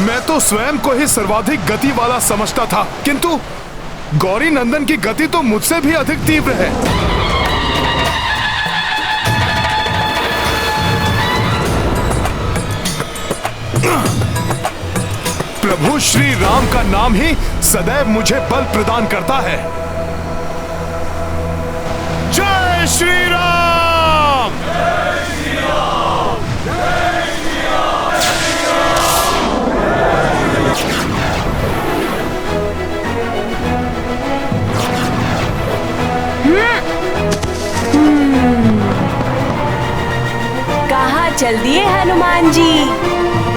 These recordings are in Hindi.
मैं तो स्वयं को ही सर्वाधिक गति वाला समझता था, किंतु गौरी नंदन की गति तो मुझसे भी अधिक तीव्र है। प्रभु श्री राम का नाम ही सदैव मुझे बल प्रदान करता है। जय श्री राम! जय श्री राम! जय श्री राम! कहाँ चल दिए हनुमान जी?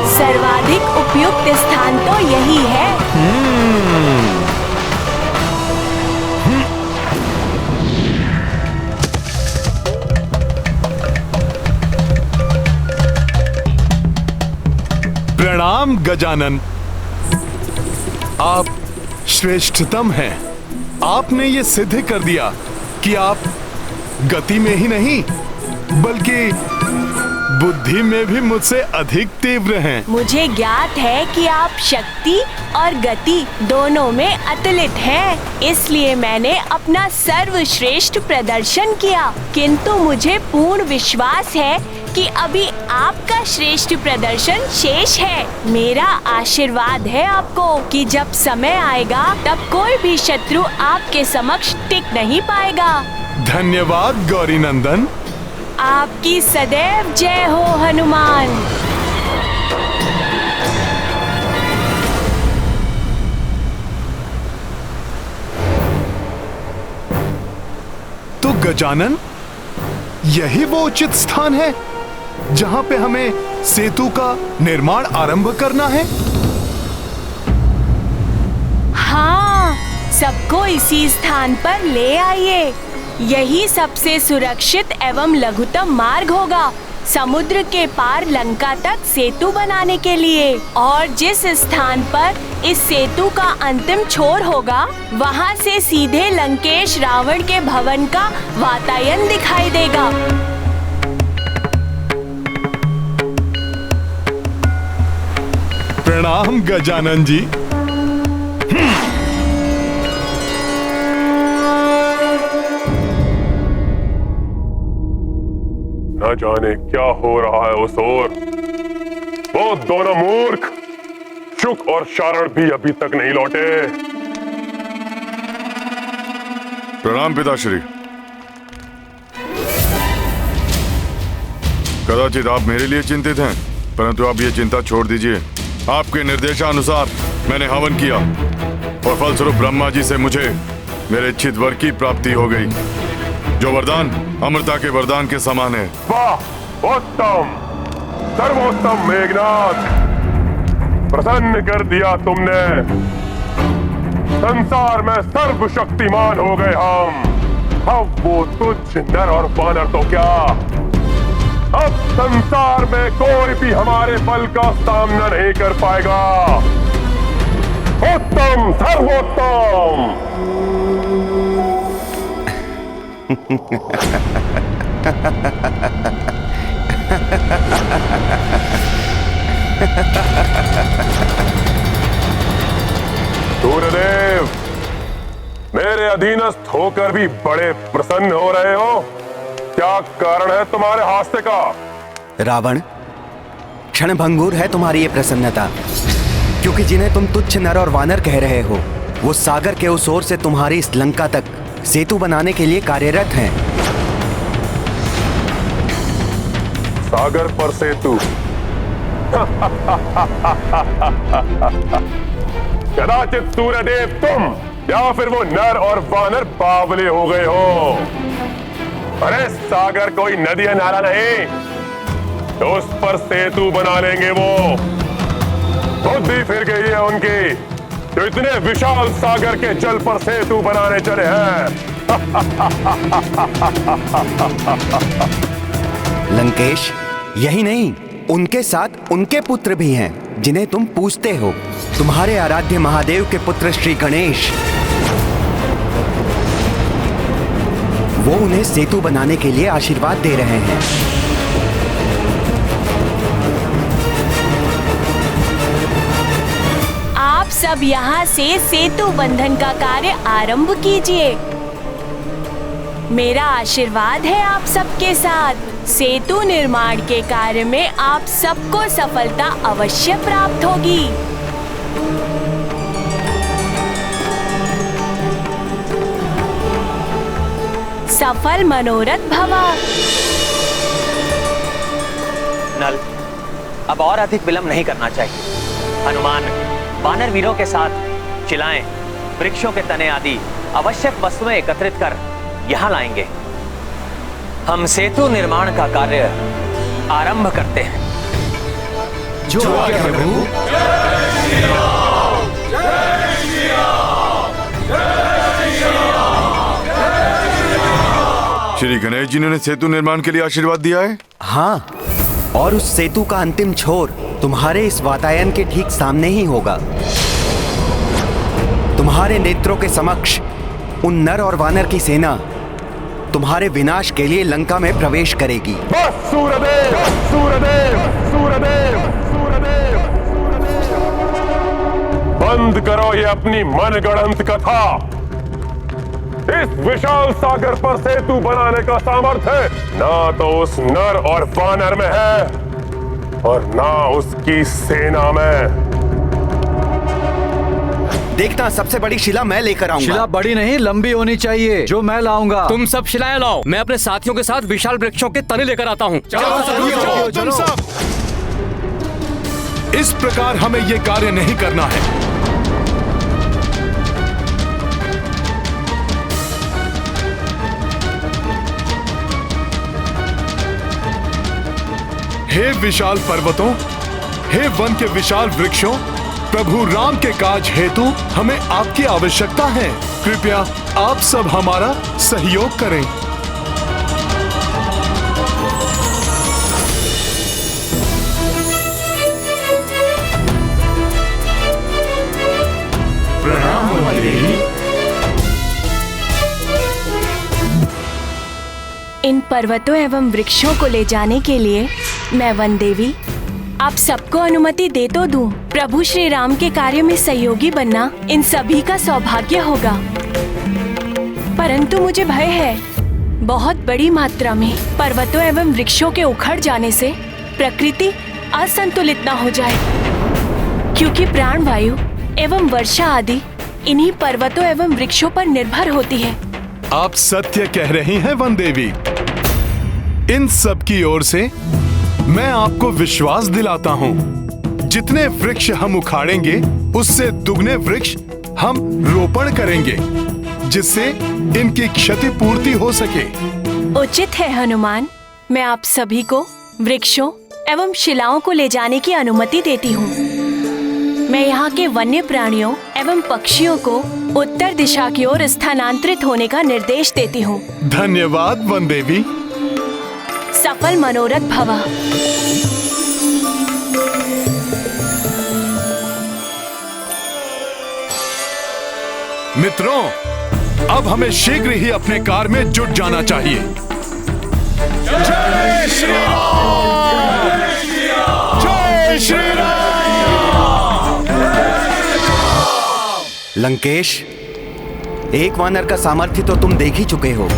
सर्वाधिक उपयुक्त स्थान तो यही है। प्रणाम गजानन, आप श्रेष्ठतम हैं। आपने ये सिद्ध कर दिया कि आप गति में ही नहीं बल्कि बुद्धि में भी मुझसे अधिक तीव्र हैं। मुझे ज्ञात है कि आप शक्ति और गति दोनों में अतुलित हैं। इसलिए मैंने अपना सर्वश्रेष्ठ प्रदर्शन किया, किंतु मुझे पूर्ण विश्वास है कि अभी आपका श्रेष्ठ प्रदर्शन शेष है। मेरा आशीर्वाद है आपको कि जब समय आएगा तब कोई भी शत्रु आपके समक्ष टिक नहीं पाएगा। धन्यवाद गौरी नंदन। आपकी सदैव जय हो हनुमान। तो गजानन, यही वो उचित स्थान है जहां पे हमें सेतु का निर्माण आरंभ करना है? हाँ, सबको इसी स्थान पर ले आइए। यही सबसे सुरक्षित एवं लघुतम मार्ग होगा समुद्र के पार लंका तक सेतु बनाने के लिए। और जिस स्थान पर इस सेतु का अंतिम छोर होगा, वहाँ से सीधे लंकेश रावण के भवन का वातायन दिखाई देगा। प्रणाम गजानन जी। न जाने क्या हो रहा है उस ओर। वो दोनों मूर्ख शुक और शारण भी अभी तक नहीं लौटे। प्रणाम पिताश्री। कदाचित आप मेरे लिए चिंतित हैं, परंतु आप ये चिंता छोड़ दीजिए। आपके निर्देशानुसार मैंने हवन किया और फलस्वरूप ब्रह्मा जी से मुझे मेरे इच्छित वर की प्राप्ति हो गई, जो वरदान अमृता के वरदान के समान है। वाह, उत्तम, सर्वोत्तम मेघनाथ, प्रसन्न कर दिया तुमने। संसार में सर्वशक्तिमान हो गए हम। अब वो तुच्छ नर और वानर तो क्या, अब संसार में कोई भी हमारे बल का सामना नहीं कर पाएगा। उत्तम, सर्वोत्तम। सूर्यदेव, मेरे अधीनस्थ होकर भी बड़े प्रसन्न हो रहे हो। क्या कारण है तुम्हारे हास्य का? रावण, क्षणभंगुर है तुम्हारी ये प्रसन्नता, क्योंकि जिन्हें तुम तुच्छ नर और वानर कह रहे हो, वो सागर के उस ओर से तुम्हारी इस लंका तक सेतु बनाने के लिए कार्यरत हैं। सागर पर सेतु? कदाचित सूर्यदेव तुम या फिर वो नर और वानर बावले हो गए हो। अरे सागर कोई नदी या नाला नहीं, तो उस पर सेतु बना लेंगे वो। बुद्धि फिर गई है उनकी, जो इतने विशाल सागर के जल पर सेतु बनाने चले हैं। लंकेश, यही नहीं, उनके साथ उनके पुत्र भी हैं, जिन्हें तुम पूजते हो। तुम्हारे आराध्य महादेव के पुत्र श्री गणेश, वो उन्हें सेतु बनाने के लिए आशीर्वाद दे रहे हैं। सब यहाँ से सेतु बंधन का कार्य आरंभ कीजिए। मेरा आशीर्वाद है आप सबके साथ। सेतु निर्माण के कार्य में आप सबको सफलता अवश्य प्राप्त होगी। सफल मनोरथ भवा। नल, अब और अधिक विलंब नहीं करना चाहिए। हनुमान वानर वीरों के साथ शिलाएं, वृक्षों के तने आदि आवश्यक वस्तुएं एकत्रित कर यहाँ लाएंगे। हम सेतु निर्माण का कार्य आरंभ करते हैं। जो आज्ञा प्रभु। श्री गणेश जी ने सेतु निर्माण के लिए आशीर्वाद दिया है। हाँ, और उस सेतु का अंतिम छोर तुम्हारे इस वातायन के ठीक सामने ही होगा। तुम्हारे नेत्रों के समक्ष उन नर और वानर की सेना तुम्हारे विनाश के लिए लंका में प्रवेश करेगी। बस सूर्यदेव, सूर्यदेव, सूर्यदेव, सूर्यदेव, बंद करो ये अपनी मनगढ़ंत कथा। इस विशाल सागर पर सेतु बनाने का सामर्थ्य ना तो उस नर और वानर में है और ना उसकी सेना में। देखना, सबसे बड़ी शिला मैं लेकर आऊंगा। शिला बड़ी नहीं, लंबी होनी चाहिए, जो मैं लाऊंगा। तुम सब शिलाएं लाओ, मैं अपने साथियों के साथ विशाल वृक्षों के तने लेकर आता हूँ। तुम सब। इस प्रकार हमें ये कार्य नहीं करना है। हे विशाल पर्वतों, हे वन के विशाल वृक्षों, प्रभु राम के काज हेतु हमें आपकी आवश्यकता है। कृपया आप सब हमारा सहयोग करें। इन पर्वतों एवं वृक्षों को ले जाने के लिए मैं वन देवी आप सबको अनुमति दे तो दूं। प्रभु श्री राम के कार्य में सहयोगी बनना इन सभी का सौभाग्य होगा, परंतु मुझे भय है बहुत बड़ी मात्रा में पर्वतों एवं वृक्षों के उखड़ जाने से प्रकृति असंतुलित न हो जाए, क्योंकि प्राणवायु एवं वर्षा आदि इन्हीं पर्वतों एवं वृक्षों पर निर्भर होती है। आप सत्य कह रही हैं वन देवी। इन सब की ओर से मैं आपको विश्वास दिलाता हूँ, जितने वृक्ष हम उखाड़ेंगे उससे दुगने वृक्ष हम रोपण करेंगे, जिससे इनकी क्षतिपूर्ति हो सके। उचित है हनुमान, मैं आप सभी को वृक्षों एवं शिलाओं को ले जाने की अनुमति देती हूँ। मैं यहाँ के वन्य प्राणियों एवं पक्षियों को उत्तर दिशा की ओर स्थानांतरित होने का निर्देश देती हूँ। धन्यवाद वन देवी। सफल मनोरथ भवा। मित्रों, अब हमें शीघ्र ही अपने कार्य में जुट जाना चाहिए। जय श्री राम! जय श्री राम! लंकेश, एक वानर का सामर्थ्य तो तुम देख ही चुके हो।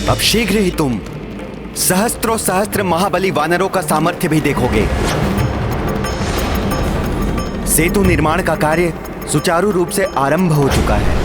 अब शीघ्र ही तुम सहस्त्रों सहस्त्र महाबली वानरों का सामर्थ्य भी देखोगे। सेतु निर्माण का कार्य सुचारू रूप से आरंभ हो चुका है।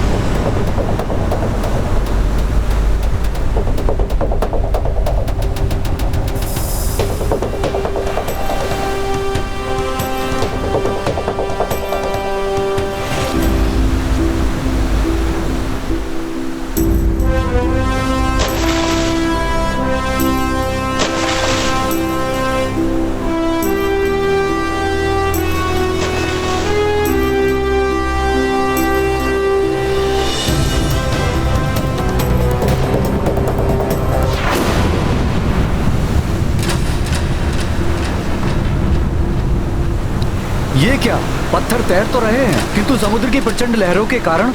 क्या, पत्थर तैर तो रहे हैं किंतु समुद्र की प्रचंड लहरों के कारण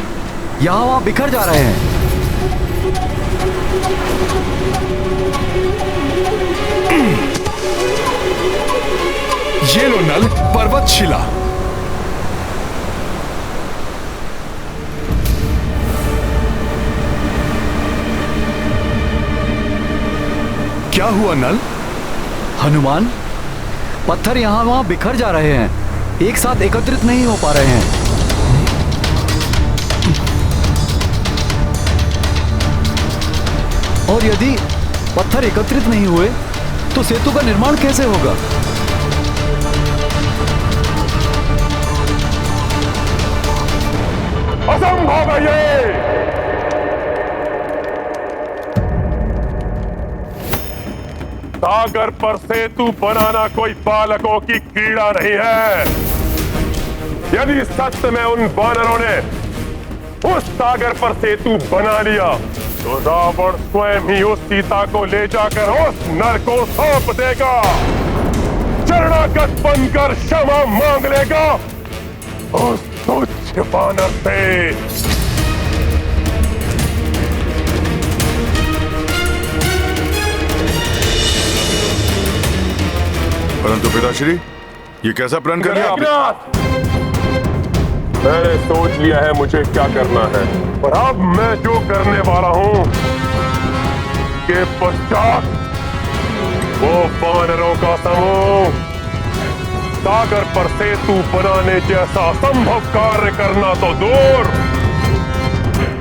यहाँ वहाँ बिखर जा रहे हैं। ये लो नल, पर्वत शिला। क्या हुआ नल? हनुमान, पत्थर यहाँ वहाँ बिखर जा रहे हैं, एक साथ एकत्रित नहीं हो पा रहे हैं। और यदि पत्थर एकत्रित नहीं हुए तो सेतु का निर्माण कैसे होगा? असंभव है ये। सागर पर सेतु बनाना कोई बालकों की क्रीड़ा नहीं है। यदि सत्य में उन वानरों ने उस सागर पर सेतु बना लिया तो रावण स्वयं ही उस सीता को ले जाकर उस नर को सौंप देगा, शरणागत बनकर क्षमा मांग लेगा उस तुच्छ वानर से। परंतु पिताश्री, ये कैसा प्रण कर लिया आपने? मैंने सोच लिया है मुझे क्या करना है, और अब मैं जो करने वाला हूं के पश्चात वो वानरों का समूह सागर पर सेतु बनाने जैसा असंभव कार्य करना तो दूर,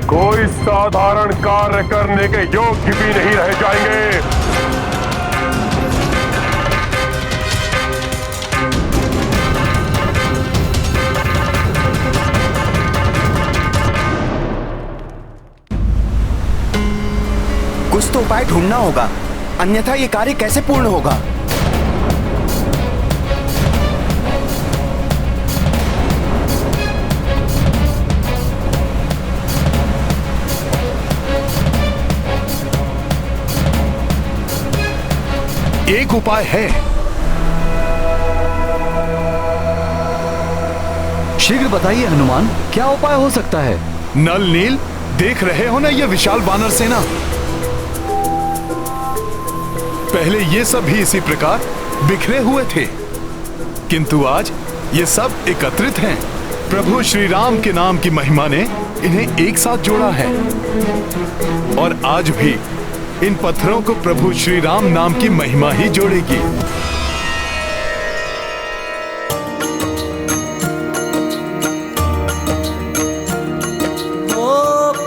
कोई साधारण कार्य करने के योग्य भी नहीं रह जाएंगे। कुछ तो उपाय ढूंढना होगा, अन्यथा ये कार्य कैसे पूर्ण होगा? एक उपाय है। शीघ्र बताइए हनुमान, क्या उपाय हो सकता है? नल नील, देख रहे हो ना ये विशाल वानर सेना? पहले ये सब भी इसी प्रकार बिखरे हुए थे, किंतु आज ये सब एकत्रित हैं। प्रभु श्री राम के नाम की महिमा ने इन्हें एक साथ जोड़ा है, और आज भी इन पत्थरों को प्रभु श्री राम नाम की महिमा ही जोड़ेगी।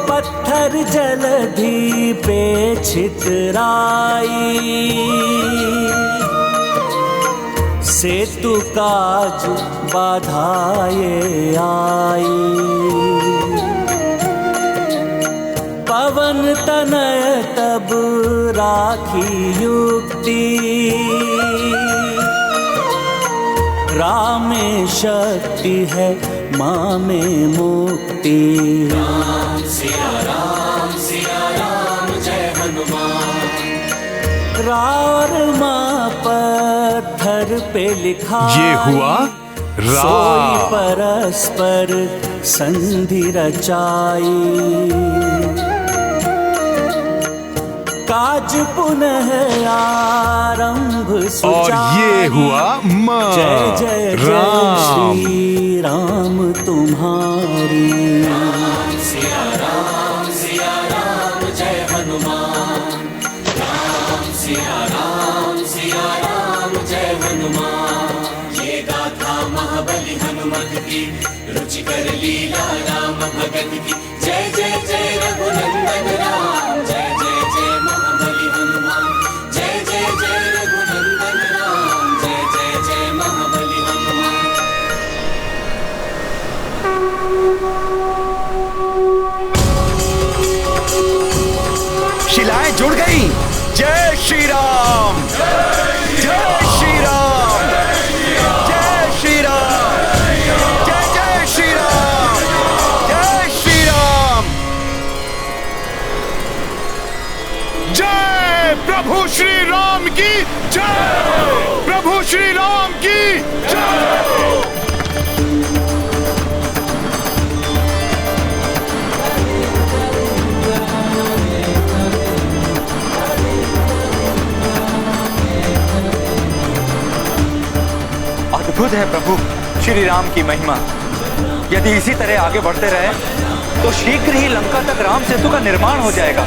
पत्थर जलधि पे छितराई, सेतु काज बाधाए आई। पवन तनय तब राखी युक्ति, राम में शक्ति है माँ में मुक्ति। राम सिया राम जय हनुमान। रार माँ पत्थर पे लिखा ये हुआ सोई परस्पर संधि रचाई। काज पुनः आरंभ और ये हुआ माँ जय जय राम। श्री राम तुम्हारी। सिया राम जय हनुमान। सिया राम जय हनुमान। ये गाथा महाबली हनुमत की, रुचिकर लीला राम भगत की। जय जय जय रघुनंदन राम, जय जय जय महाबली हनुमान। जय जय जय रघुनंदन राम, जय जय जय महाबली हनुमान। शिलाएं जुड़ गई। जय श्री राम, जय श्री राम, जय श्री राम, जय जय श्री राम, जय श्री राम। जय प्रभु श्री राम की जय, प्रभु श्री राम की जय। अद्भुत है प्रभु श्री राम की महिमा। यदि इसी तरह आगे बढ़ते रहे तो शीघ्र ही लंका तक राम सेतु का निर्माण हो जाएगा।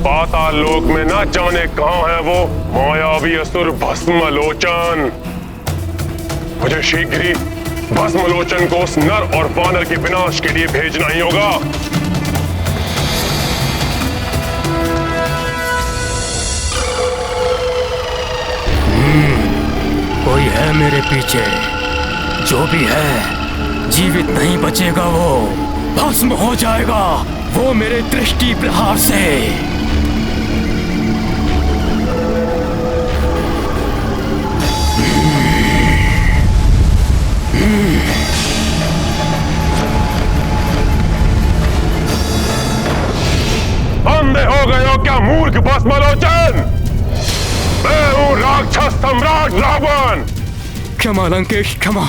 पाताल लोक में ना जाने कहां है वो मायावी असुर भस्मलोचन। मुझे शीघ्र ही भस्मलोचन को उस नर और वानर के विनाश के लिए भेजना ही होगा। कोई है मेरे पीछे, जो भी है जीवित नहीं बचेगा, वो भस्म हो जाएगा, वो मेरे दृष्टि प्रहार से। अंधे हो गए हो क्या मूर्ख भस्मलोचन? मैं हूं राक्षस सम्राट रावण। क्षमा लंकेश, क्षमा,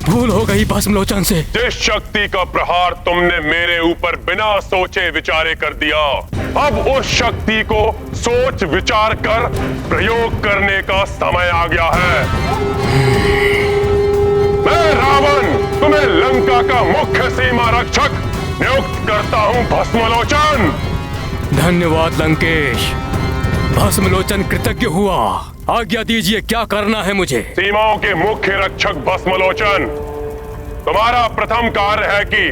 भूल हो गई भस्मलोचन से। जिस शक्ति का प्रहार तुमने मेरे ऊपर बिना सोचे विचारे कर दिया, अब उस शक्ति को सोच विचार कर प्रयोग करने का समय आ गया है। मैं रावण तुम्हें लंका का मुख्य सीमा रक्षक नियुक्त करता हूं भस्मलोचन। धन्यवाद लंकेश, भस्मलोचन कृतज्ञ हुआ। आज्ञा दीजिए, क्या करना है मुझे? सीमाओं के मुख्य रक्षक भस्मलोचन, तुम्हारा प्रथम कार्य है कि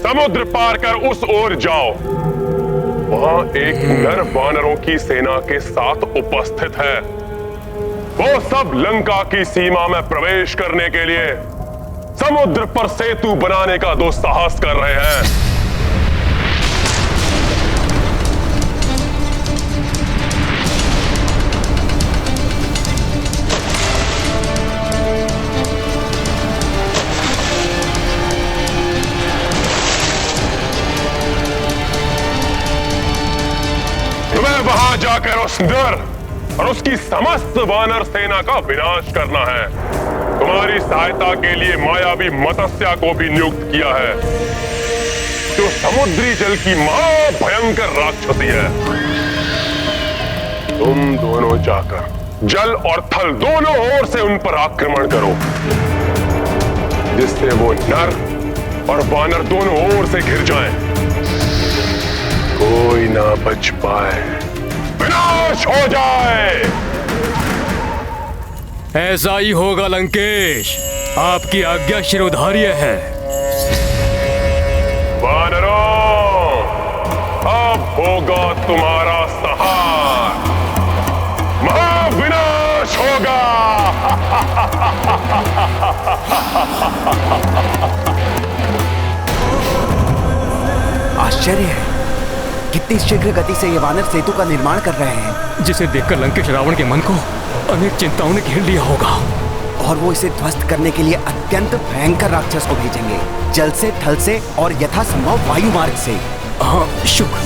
समुद्र पार कर उस ओर जाओ। वहां एक नर वानरों की सेना के साथ उपस्थित है। वो सब लंका की सीमा में प्रवेश करने के लिए समुद्र पर सेतु बनाने का दुस्साहस कर रहे हैं। वहां जाकर उस नर और उसकी समस्त वानर सेना का विनाश करना है। तुम्हारी सहायता के लिए मायावी मत्स्या को भी नियुक्त किया है, जो समुद्री जल की महा भयंकर राक्षसी है। तुम दोनों जाकर जल और थल दोनों ओर से उन पर आक्रमण करो, जिससे वो नर और वानर दोनों ओर से घिर जाएं। कोई ना बच पाए, विनाश हो जाए। ऐसा ही होगा लंकेश, आपकी आज्ञा शिरोधार्य है। वानरों, अब होगा तुम्हारा संहार, महाविनाश होगा। आश्चर्य है, कितनी शीघ्र गति से ये वानर सेतु का निर्माण कर रहे हैं, जिसे देखकर लंकेश रावण के मन को अनेक चिंताओं ने घेर लिया होगा। और वो इसे ध्वस्त करने के लिए अत्यंत भयंकर राक्षस को भेजेंगे, जल से, थल से और यथासंभव वायु मार्ग से। हाँ, शुक्र।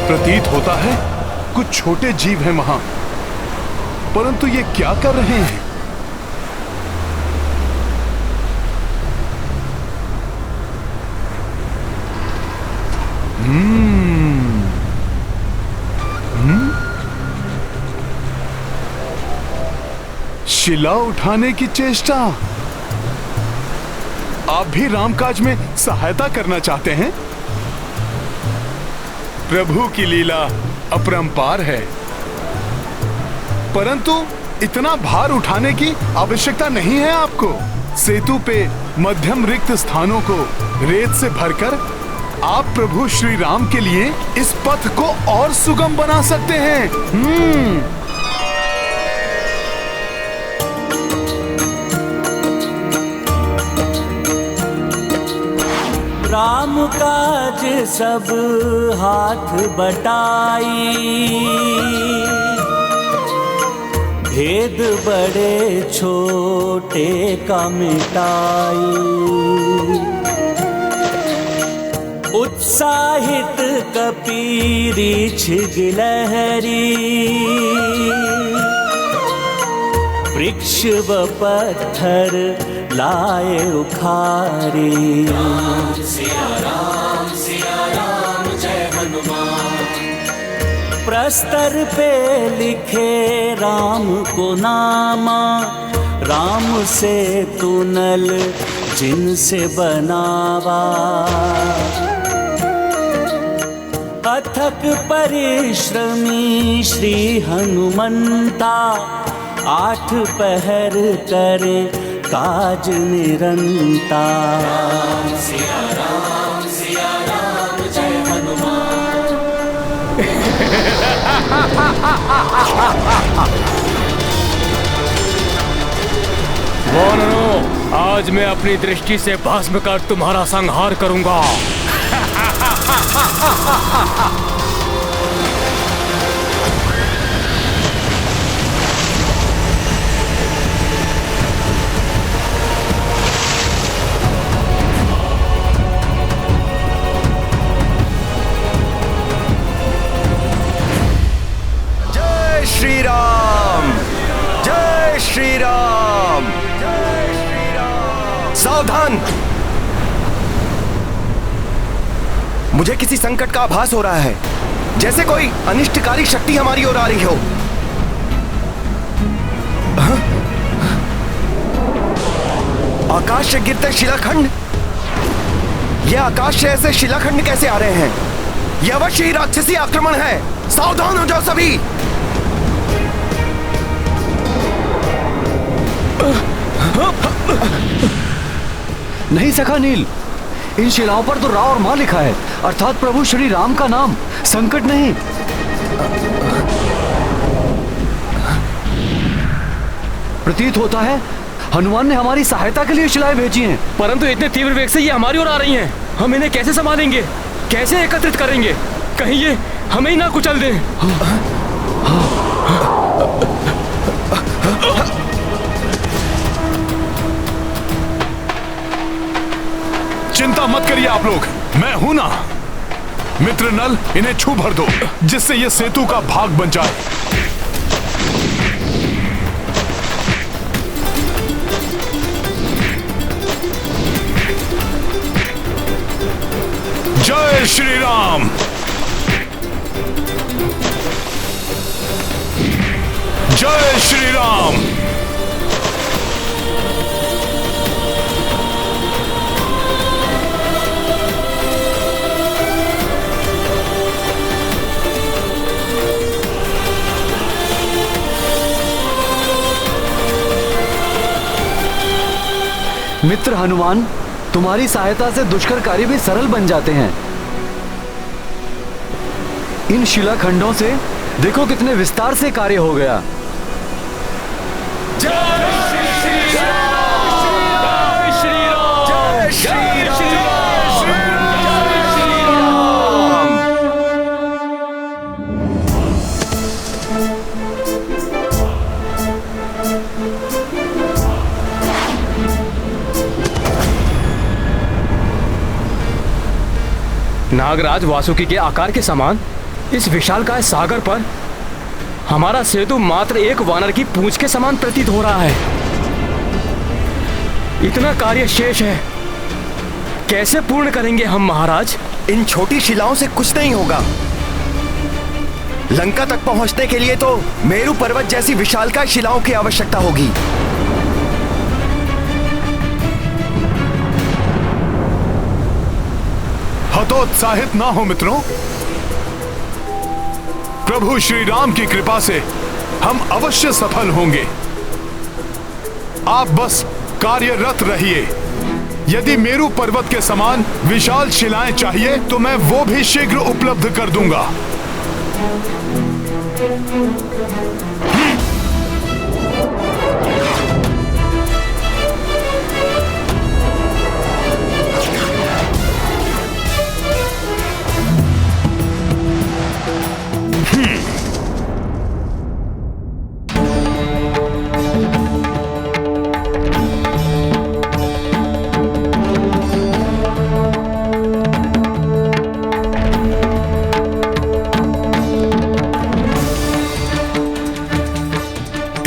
प्रतीत होता है कुछ छोटे जीव हैं वहां, परंतु ये क्या कर रहे हैं? शिला उठाने की चेष्टा। आप भी रामकाज में सहायता करना चाहते हैं? प्रभु की लीला अपरंपार है, परंतु इतना भार उठाने की आवश्यकता नहीं है आपको। सेतु पे मध्यम रिक्त स्थानों को रेत से भरकर आप प्रभु श्री राम के लिए इस पथ को और सुगम बना सकते हैं। राम काज सब हाथ बटाई, भेद बड़े छोटे का मिटाई। उत्साहित कपीरी छिगिलहरी वृक्ष व पत्थर लाए उखारी। सिया राम जय हनुमान। प्रस्तर पे लिखे राम को नामा, राम से तुनल जिनसे बनावा। अथक परिश्रमी श्री हनुमंता, 8 पहर करे काज निरंता। सिया राम जय हनुमान। वानरों, आज मैं अपनी दृष्टि से भस्म कर तुम्हारा संहार करूंगा। जय श्री राम, जय श्री राम, जय श्री राम। सावधान, मुझे किसी संकट का आभास हो रहा है, जैसे कोई अनिष्टकारी शक्ति हमारी ओर आ रही हो। आकाश से गिरते शिलाखंड, यह आकाश से ऐसे शिलाखंड कैसे आ रहे हैं? यह अवश्य ही राक्षसी आक्रमण है। सावधान हो जाओ सभी। नहीं सखा नील, इन शिलाओं पर तो रा और मां लिखा है, अर्थात प्रभु श्री राम का नाम। संकट नहीं। प्रतीत होता है हनुमान ने हमारी सहायता के लिए शिलाएं भेजी हैं। परंतु इतने तीव्र वेग से ये हमारी ओर आ रही हैं। हम इन्हें कैसे संभालेंगे, कैसे एकत्रित करेंगे? कहीं ये हमें ही ना कुचल दें। चिंता मत करिए आप लोग, मैं हूं ना। मित्र नल, इन्हें छू भर दो, जिससे ये सेतु का भाग बन जाए। जय श्री राम, जय श्री राम। मित्र हनुमान, तुम्हारी सहायता से दुष्कर कार्य भी सरल बन जाते हैं। इन शिलाखंडों से देखो कितने विस्तार से कार्य हो गया। नागराज वासुकी के आकार के समान इस विशालकाय सागर पर हमारा सेतु मात्र एक वानर की पूंछ के समान प्रतीत हो रहा है। इतना कार्य शेष है, कैसे पूर्ण करेंगे हम महाराज? इन छोटी शिलाओं से कुछ नहीं होगा। लंका तक पहुंचने के लिए तो मेरू पर्वत जैसी विशालकाय शिलाओं की आवश्यकता होगी। हतोत्साहित ना हो मित्रों, प्रभु श्री राम की कृपा से हम अवश्य सफल होंगे। आप बस कार्यरत रहिए। यदि मेरू पर्वत के समान विशाल शिलाएं चाहिए तो मैं वो भी शीघ्र उपलब्ध कर दूंगा।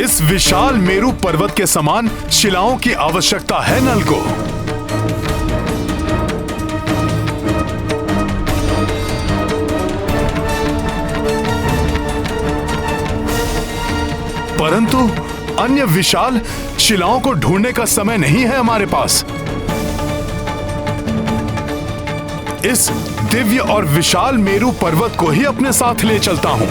इस विशाल मेरू पर्वत के समान शिलाओं की आवश्यकता है नल को। परंतु अन्य विशाल शिलाओं को ढूंढने का समय नहीं है हमारे पास। इस दिव्य और विशाल मेरू पर्वत को ही अपने साथ ले चलता हूं।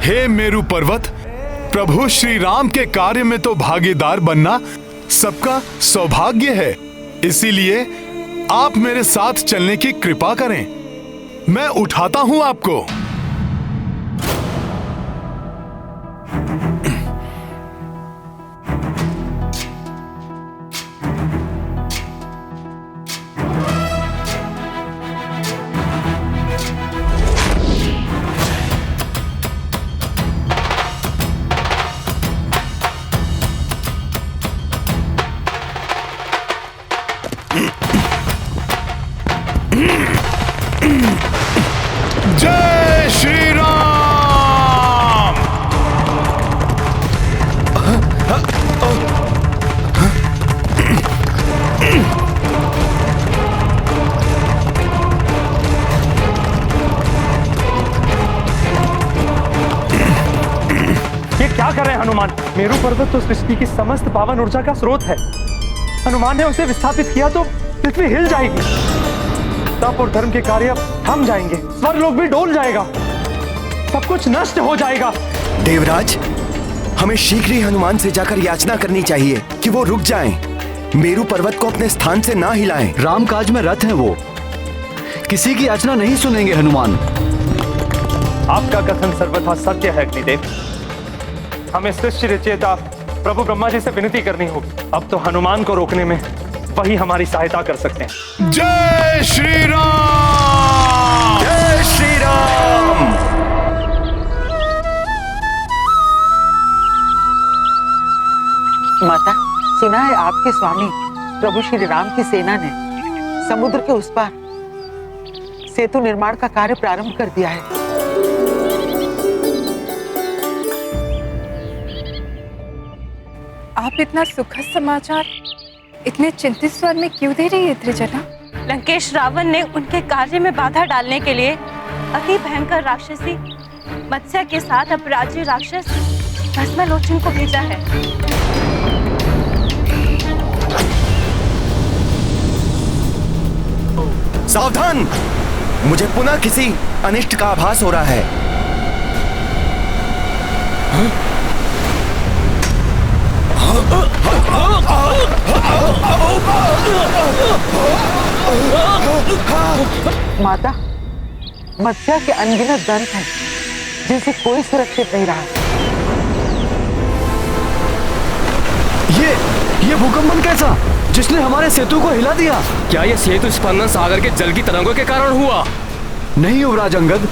हे मेरू पर्वत, प्रभु श्री राम के कार्य में तो भागीदार बनना सबका सौभाग्य है। इसीलिए आप मेरे साथ चलने की कृपा करें। मैं उठाता हूं आपको। जय श्री राम। ये क्या कर रहे हैं हनुमान? मेरू पर्वत तो सृष्टि की समस्त पावन ऊर्जा का स्रोत है। हनुमान ने उसे विस्थापित किया तो पृथ्वी हिल जाएगी, तप और धर्म के कार्य थम जाएंगे, स्वर्गलोक भी डोल जाएगा, सब कुछ नष्ट हो जाएगा। देवराज, हमें शीघ्र ही हनुमान से जाकर याचना करनी चाहिए कि वो रुक जाएं, मेरू पर्वत को अपने स्थान से ना हिलाएं। राम काज में रत हैं वो, किसी की याचना नहीं सुनेंगे हनुमान। आपका कथन सर्वथा सत्य है अग्निदेव। हमें सृष्टि रचयिता प्रभु ब्रह्मा जी से विनती करनी होगी। अब तो हनुमान को रोकने में वही हमारी सहायता कर सकते हैं। जय श्री राम। जय श्री राम। माता, सुना है आपके स्वामी प्रभु श्री राम की सेना ने समुद्र के उस पार सेतु निर्माण का कार्य प्रारंभ कर दिया है। आप इतना सुखद समाचार इतने चिंतित स्वर में क्यों दे रही है त्रिजना? लंकेश रावण ने उनके कार्य में बाधा डालने के लिए अति भयंकर राक्षसी मत्स्य के साथ अपराज्य राक्षस भस्मलोचन को भेजा है। सावधान, मुझे पुनः किसी अनिष्ट का आभास हो रहा है। माता, मत्स्य के अनगिनत दंत हैं जिनसे कोई सुरक्षित नहीं रहा। ये भूकंपन कैसा, जिसने हमारे सेतु को हिला दिया? क्या ये सेतु स्पंदन सागर के जल की तरंगों के कारण हुआ? नहीं युवराज अंगद,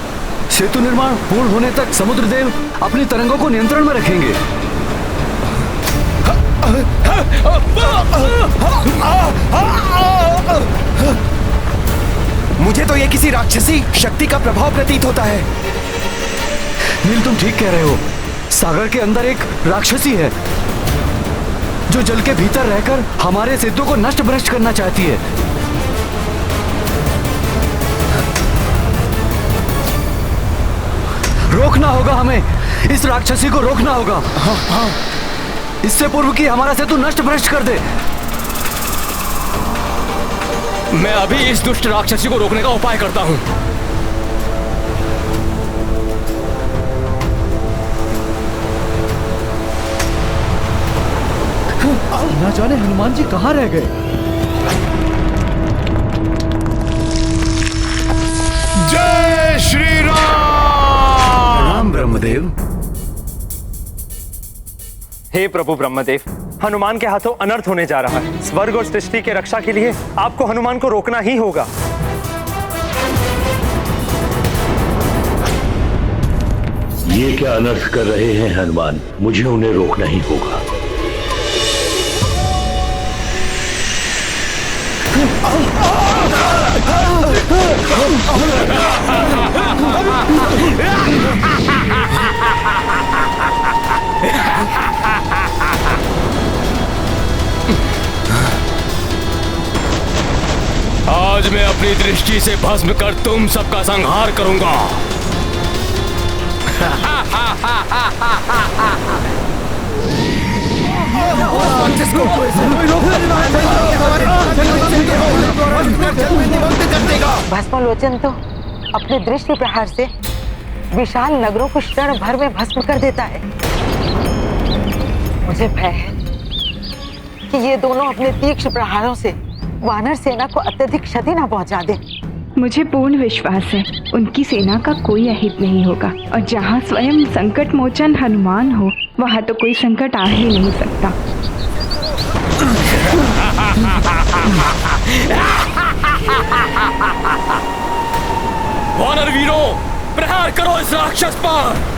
सेतु निर्माण पूर्ण होने तक समुद्र देव अपनी तरंगों को नियंत्रण में रखेंगे। मुझे तो ये किसी राक्षसी शक्ति का प्रभाव प्रतीत होता है। नील, तुम ठीक कह रहे हो। सागर के अंदर एक राक्षसी है जो जल के भीतर रहकर हमारे सेतु को नष्ट भ्रष्ट करना चाहती है। रोकना होगा हमें, इस राक्षसी को रोकना होगा। हाँ। इससे पूर्व कि हमारा सेतु नष्ट भ्रष्ट कर दे। मैं अभी इस दुष्ट राक्षसी को रोकने का उपाय करता हूँ। ना जाने हनुमान जी कहाँ रह गए। जय श्री राम। राम ब्रह्मदेव। हे प्रभु ब्रह्मदेव, हनुमान के हाथों अनर्थ होने जा रहा है। स्वर्ग और सृष्टि के रक्षा के लिए आपको हनुमान को रोकना ही होगा। ये क्या अनर्थ कर रहे हैं हनुमान? मुझे उन्हें रोकना ही होगा। अपनी दृष्टि से भस्म कर तुम सबका संहार करूंगा। भस्मलोचन तो अपने दृष्टि प्रहार से विशाल नगरों को क्षण भर में भस्म कर देता है। मुझे भय है कि ये दोनों अपने तीक्ष्ण प्रहारों से वानर सेना को अत्यधिक क्षति न पहुंचा दे। मुझे पूर्ण विश्वास है उनकी सेना का कोई अहित नहीं होगा, और जहाँ स्वयं संकट मोचन हनुमान हो वहाँ तो कोई संकट आ ही नहीं सकता। वानर वीरों, प्रहार करो इस राक्षस पर।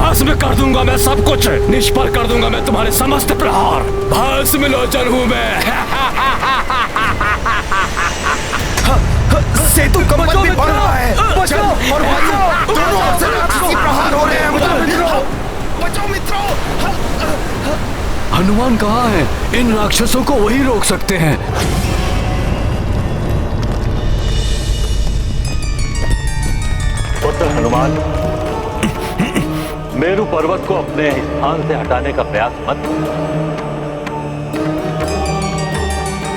भस्म कर दूंगा मैं सब कुछ, निष्फल कर दूंगा मैं तुम्हारे समस्त प्रहार। भस्म लोचन हूं मैं। सेतु कमल भी बढ़ रहा है, जल और वायु दोनों ओर से राक्षसी प्रहार हो रहे हैं। बचाओ मित्रों। हनुमान कहाँ है? इन राक्षसों को वही रोक सकते हैं। पुत्र हनुमान, मेरु पर्वत को अपने स्थान से हटाने का प्रयास मत करो।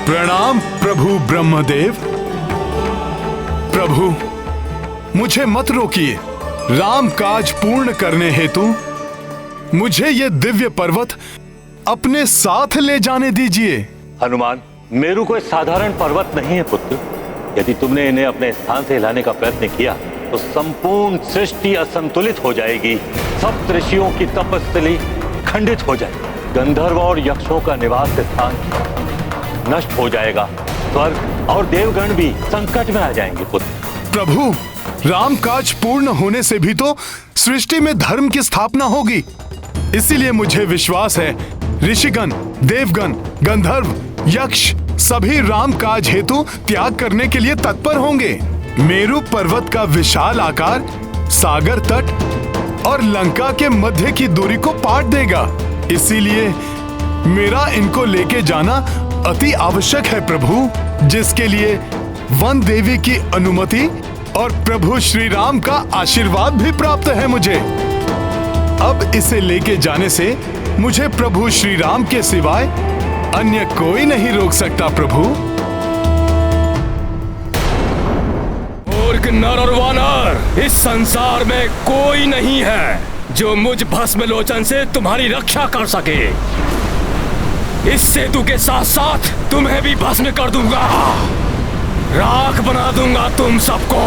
प्रणाम प्रभु ब्रह्मदेव। प्रभु, मुझे मत रोकिए। राम काज पूर्ण करने हेतु मुझे ये दिव्य पर्वत अपने साथ ले जाने दीजिए। हनुमान, मेरु कोई साधारण पर्वत नहीं है पुत्र। यदि तुमने इन्हें अपने स्थान से हिलाने का प्रयत्न किया तो संपूर्ण सृष्टि असंतुलित हो जाएगी। सब ऋषियों की तपस्थली खंडित हो जाएगी। गंधर्व और यक्षों का निवास स्थान नष्ट हो जाएगा। स्वर्ग और देवगण भी संकट में आ जाएंगे पुत्र। प्रभु, राम काज पूर्ण होने से भी तो सृष्टि में धर्म की स्थापना होगी। इसीलिए मुझे विश्वास है ऋषिगण, देवगण, गंधर्व, यक्ष सभी राम काज हेतु त्याग करने के लिए तत्पर होंगे। मेरु पर्वत का विशाल आकार सागर तट और लंका के मध्य की दूरी को पाट देगा। इसीलिए मेरा इनको लेके जाना अति आवश्यक है प्रभु, जिसके लिए वन देवी की अनुमति और प्रभु श्री राम का आशीर्वाद भी प्राप्त है मुझे। अब इसे लेके जाने से मुझे प्रभु श्री राम के सिवाय अन्य कोई नहीं रोक सकता प्रभु। मूर्ख नर और वानर, इस संसार में कोई नहीं है जो मुझ भस्मलोचन से तुम्हारी रक्षा कर सके। इस सेतु के साथ साथ तुम्हें भी भस्म कर दूंगा, राख बना दूंगा तुम सबको।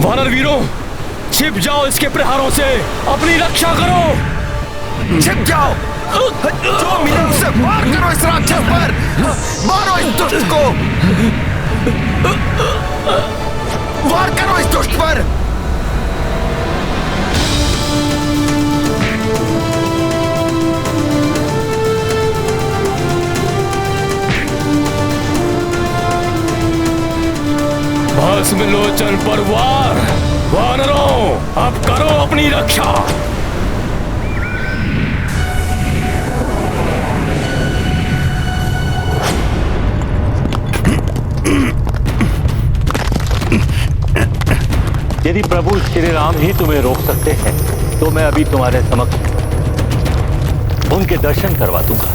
वानर वीरों, छिप जाओ इसके प्रहारों से, अपनी रक्षा करो। छिप जाओ, जो मिले उसे वार करो इस राक्षस पर, मारो इस दुष्ट को, वार करो इस दुष्ट पर। भस्मलोचन पर वार। वानरों, अब करो अपनी रक्षा। यदि प्रभु श्री राम ही तुम्हें रोक सकते हैं तो मैं अभी तुम्हारे समक्ष उनके दर्शन करवा दूंगा।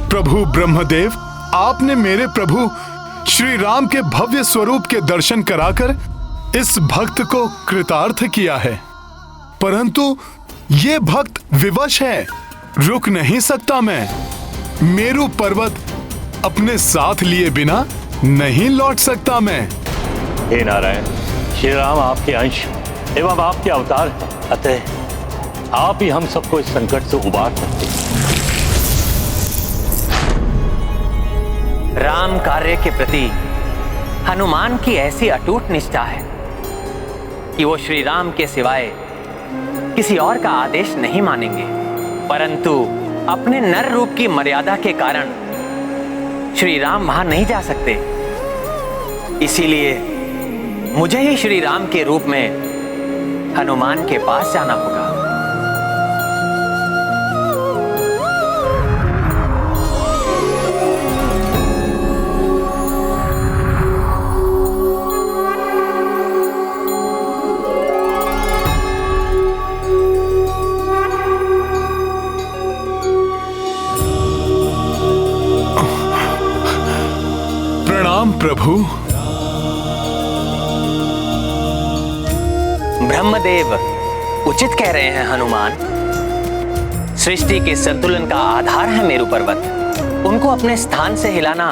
प्रभु ब्रह्मदेव, आपने मेरे प्रभु श्री राम के भव्य स्वरूप के दर्शन कराकर इस भक्त को कृतार्थ किया है, परंतु ये भक्त विवश है, रुक नहीं सकता मैं। मेरू पर्वत अपने साथ लिए बिना नहीं लौट सकता मैं। हे नारायण, श्री राम आपके अंश एवं आपके अवतार हैं, अतः आप ही हम सबको इस संकट से उबार सकते हैं। राम कार्य के प्रति हनुमान की ऐसी अटूट निष्ठा है कि वो श्री राम के सिवाय किसी और का आदेश नहीं मानेंगे, परंतु अपने नर रूप की मर्यादा के कारण श्री राम वहां नहीं जा सकते। इसीलिए मुझे ही श्री राम के रूप में हनुमान के पास जाना होगा। प्रभु। ब्रह्मदेव उचित कह रहे हैं हनुमान। सृष्टि के संतुलन का आधार है मेरू पर्वत, उनको अपने स्थान से हिलाना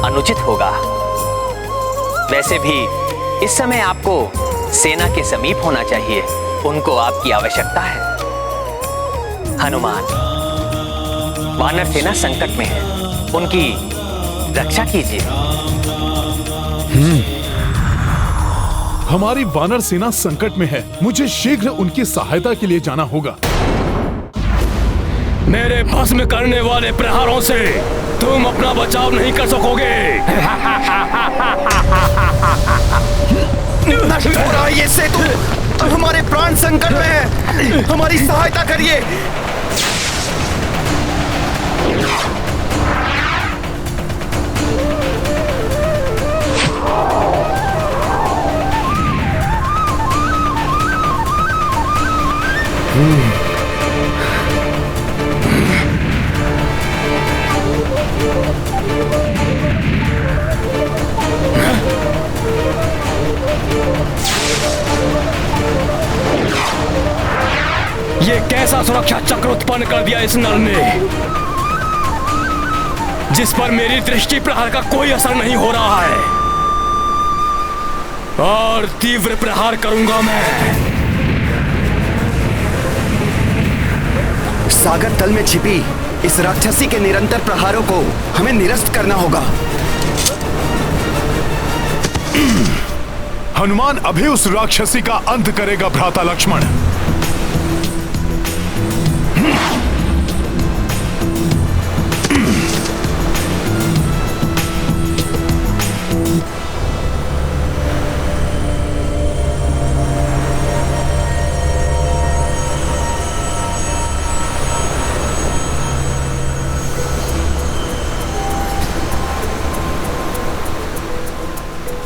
अनुचित होगा। वैसे भी इस समय आपको सेना के समीप होना चाहिए, उनको आपकी आवश्यकता है। हनुमान, वानर सेना संकट में है, उनकी रक्षा कीजिए। हमारी वानर सेना संकट में है, मुझे शीघ्र उनकी सहायता के लिए जाना होगा। मेरे भस्म करने वाले प्रहारों से तुम अपना बचाव नहीं कर सकोगे। नष्ट हो रहा है ये सेतु, हमारे प्राण संकट में है, हमारी सहायता करिए। ये कैसा सुरक्षा चक्र उत्पन्न कर दिया इस नर ने, जिस पर मेरी दृष्टि प्रहार का कोई असर नहीं हो रहा है। और तीव्र प्रहार करूंगा मैं। सागर तल में छिपी इस राक्षसी के निरंतर प्रहारों को हमें निरस्त करना होगा। हनुमान अभी उस राक्षसी का अंत करेगा भ्राता लक्ष्मण।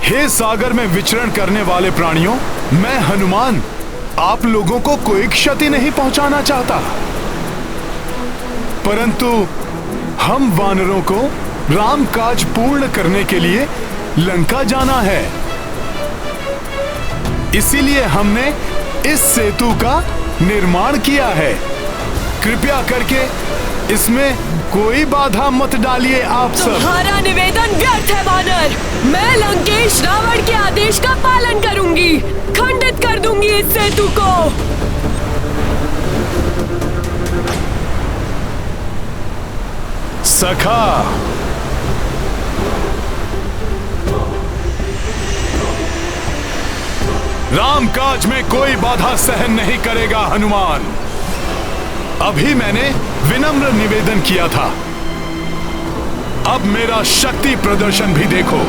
हे सागर में विचरण करने वाले प्राणियों, मैं हनुमान आप लोगों को कोई क्षति नहीं पहुंचाना चाहता, परंतु हम वानरों को राम काज पूर्ण करने के लिए लंका जाना है। इसीलिए हमने इस सेतु का निर्माण किया है। कृपया करके इसमें कोई बाधा मत डालिए आप सब। तुम्हारा निवेदन व्यर्थ है वानर। मैं लंकेश रावण के आदेश का पालन करूंगी, खंडित कर दूंगी इस सेतु को। सखा, रामकाज में कोई बाधा सहन नहीं करेगा हनुमान। अभी मैंने विनम्र निवेदन किया था, अब मेरा शक्ति प्रदर्शन भी देखो।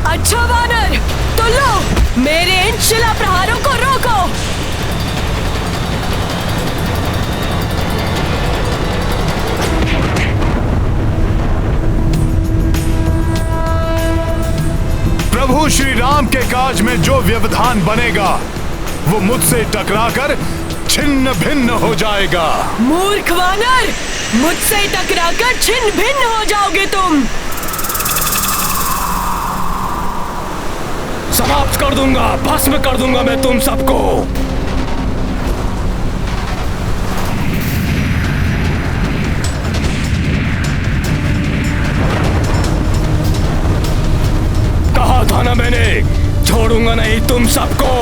अच्छा वानर, तो लो मेरे इन शिला प्रहारों को रोको। प्रभु श्री राम के काज में जो व्यवधान बनेगा वो मुझसे टकराकर छिन्न भिन्न हो जाएगा। मूर्ख वानर, मुझसे टकराकर छिन्न भिन्न हो जाओगे तुम। समाप्त कर दूंगा, भस्म कर दूंगा मैं तुम सबको। कहा था ना मैंने, छोड़ूंगा नहीं तुम सबको।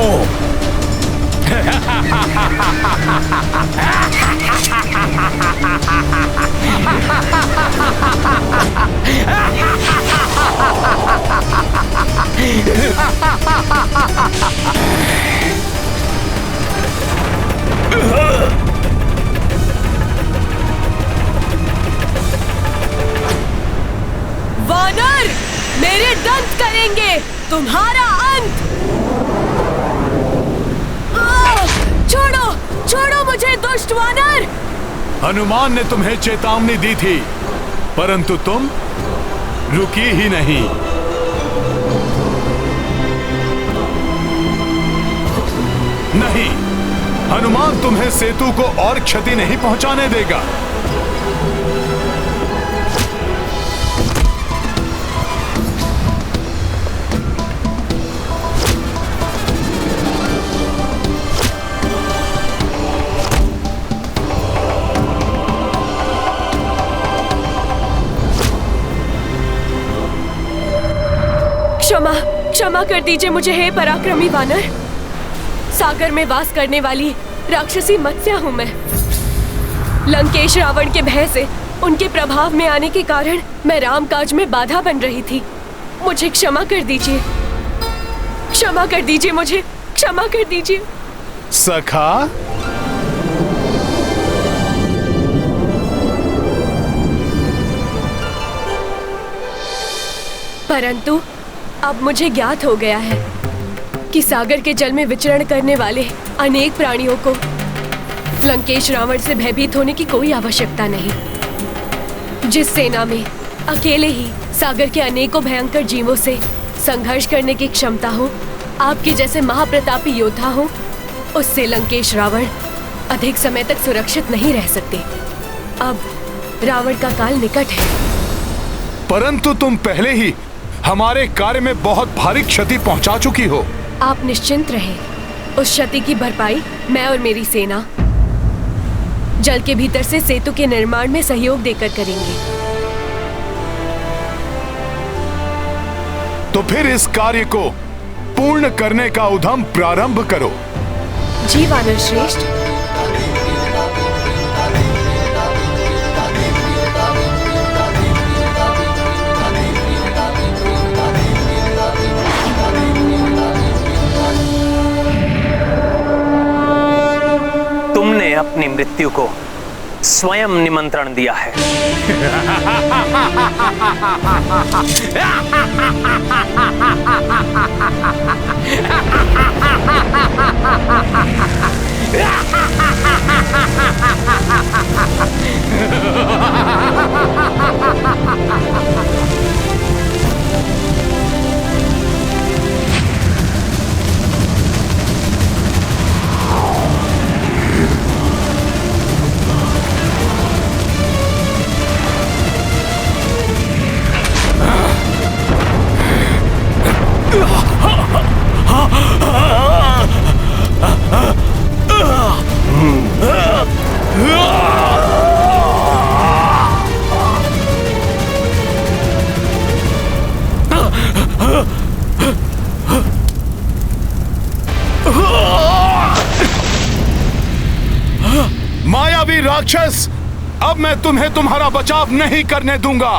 वानर, मेरे दंत करेंगे तुम्हारा अंत। छोड़ो, छोड़ो मुझे दुष्ट वानर। हनुमान ने तुम्हें चेतावनी दी थी, परंतु तुम रुकी ही नहीं। नहीं, हनुमान तुम्हें सेतु को और क्षति नहीं पहुंचाने देगा। क्षमा, क्षमा कर दीजिए मुझे हे पराक्रमी वानर। सागर में वास करने वाली राक्षसी मत्स्या हूँ मैं। लंकेश रावण के भय से, उनके प्रभाव में आने के कारण मैं रामकाज में बाधा बन रही थी। मुझे क्षमा कर दीजिए, क्षमा कर दीजिए, मुझे क्षमा कर दीजिए। सखा, परंतु अब मुझे ज्ञात हो गया है कि सागर के जल में विचरण करने वाले अनेक प्राणियों को लंकेश रावण से भयभीत होने की कोई आवश्यकता नहीं। जिस सेना में अकेले ही सागर के अनेकों भयंकर जीवों से संघर्ष करने की क्षमता हो, आपके जैसे महाप्रतापी योद्धा हो, उससे लंकेश रावण अधिक समय तक सुरक्षित नहीं रह सकते। अब रावण का काल निकट है। परंतु तुम पहले ही हमारे कार्य में बहुत भारी क्षति पहुंचा चुकी हो। आप निश्चिंत रहें, उस क्षति की भरपाई मैं और मेरी सेना जल के भीतर से सेतु के निर्माण में सहयोग देकर करेंगे। तो फिर इस कार्य को पूर्ण करने का उद्यम प्रारंभ करो। जी वानर श्रेष्ठ। तुमने अपनी मृत्यु को स्वयं निमंत्रण दिया है। मायावी राक्षस, अब मैं तुम्हें तुम्हारा बचाव नहीं करने दूंगा।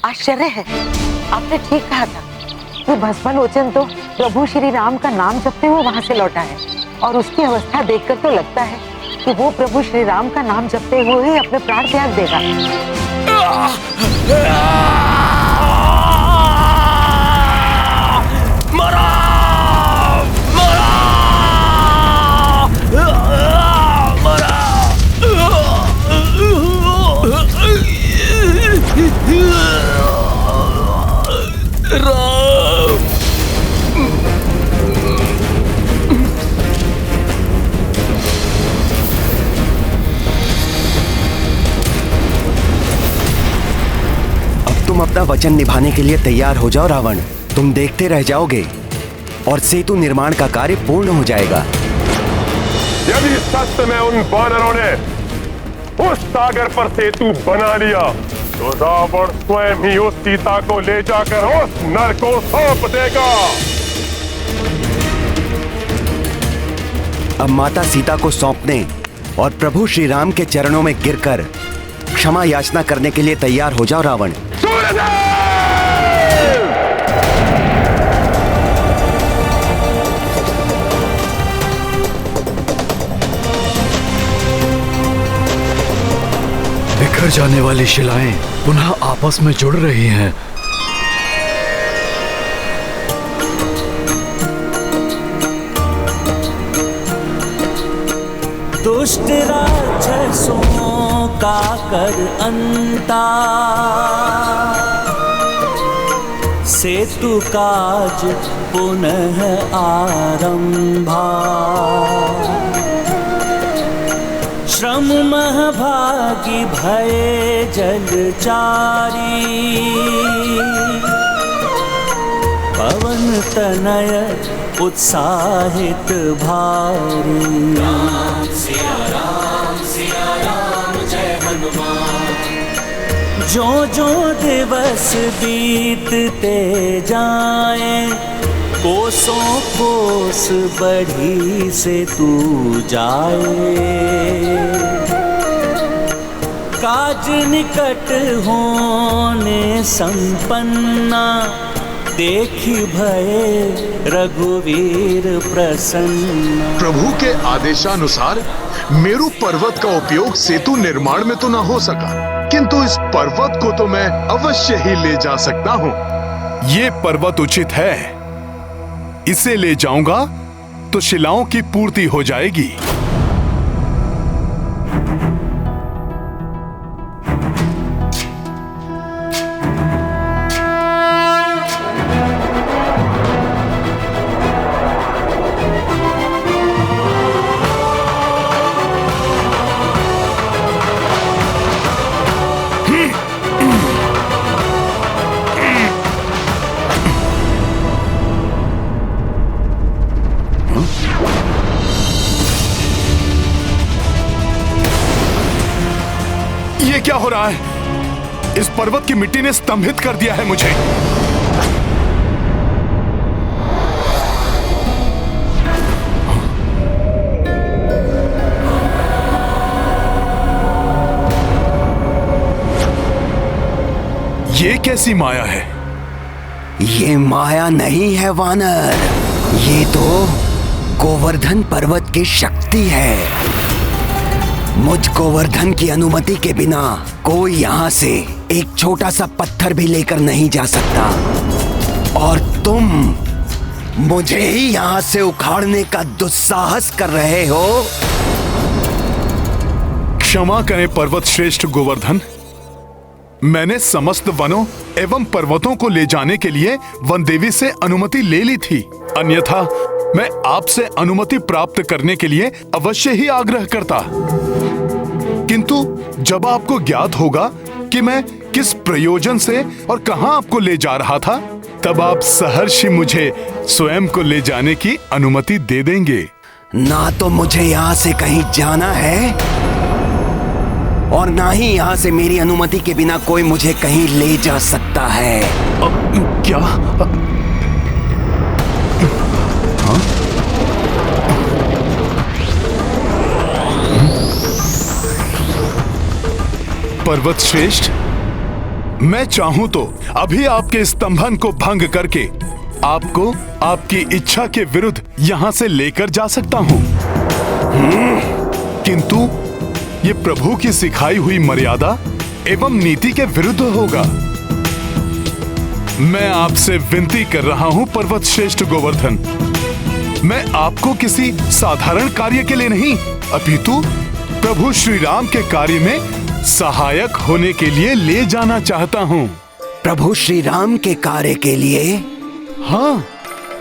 आश्चर्य है, आपने ठीक कहा था। वो भस्मलोचन तो प्रभु श्री राम का नाम जपते हुए वहां से लौटा है, और उसकी अवस्था देखकर तो लगता है कि वो प्रभु श्री राम का नाम जपते हुए ही अपने प्राण त्याग देगा। तुम अपना वचन निभाने के लिए तैयार हो जाओ रावण। तुम देखते रह जाओगे और सेतु निर्माण का कार्य पूर्ण हो जाएगा। यदि सच में उन वानरों ने उस सागर पर सेतु बना लिया तो रावण स्वयं ही उस सीता को ले जाकर उस नर को सौंप देगा। अब माता सीता को सौंपने और प्रभु श्री राम के चरणों में गिरकर क्षमा याचना करने के लिए तैयार हो जाओ रावण। बिखर जाने वाली शिलाएं पुनः आपस में जुड़ रही हैं। दुष्ट राक्षसों का कर अंता, सेतु काज पुनः आरंभा। श्रम महभागी भये जलचारी, पवन तनय उत्साहित भारी। राम सिया राम जय हनुमान। जो दिवस बीतते जाएं, कोसों कोस बढ़ी से तू जाए। काज निकट होने संपन्ना, देखी भये रघुवीर प्रसन्न। प्रभु के आदेशानुसार मेरू पर्वत का उपयोग सेतु निर्माण में तो न हो सका, किंतु इस पर्वत को तो मैं अवश्य ही ले जा सकता हूँ। ये पर्वत उचित है, इसे ले जाऊंगा तो शिलाओं की पूर्ति हो जाएगी। ये क्या हो रहा है? इस पर्वत की मिट्टी ने स्तंभित कर दिया है मुझे। ये कैसी माया है? ये माया नहीं है वानर, ये तो गोवर्धन पर्वत की शक्ति है। मुझ गोवर्धन की अनुमति के बिना कोई यहाँ से एक छोटा सा पत्थर भी लेकर नहीं जा सकता, और तुम मुझे ही यहाँ से उखाड़ने का दुस्साहस कर रहे हो। क्षमा करें पर्वत श्रेष्ठ गोवर्धन। मैंने समस्त वनों एवं पर्वतों को ले जाने के लिए वन देवी से अनुमति ले ली थी, अन्यथा मैं आपसे अनुमति प्राप्त करने के लिए अवश्य ही आग्रह करता। किंतु जब आपको ज्ञात होगा कि मैं किस प्रयोजन से और कहां आपको ले जा रहा था, तब आप सहर्ष मुझे स्वयं को ले जाने की अनुमति दे देंगे। ना तो मुझे यहाँ से कहीं जाना है और ना ही यहाँ से मेरी अनुमति के बिना कोई मुझे कहीं ले जा सकता है। क्या? हाँ? पर्वत श्रेष्ठ, मैं चाहूं तो अभी आपके स्तंभन को भंग करके आपको आपकी इच्छा के विरुद्ध यहां से लेकर जा सकता हूं, किंतु ये प्रभु की सिखाई हुई मर्यादा एवं नीति के विरुद्ध होगा। मैं आपसे विनती कर रहा हूं पर्वत श्रेष्ठ गोवर्धन, मैं आपको किसी साधारण कार्य के लिए नहीं, अपितु प्रभु श्री राम के कार्य में सहायक होने के लिए ले जाना चाहता हूं। प्रभु श्री राम के कार्य के लिए? हाँ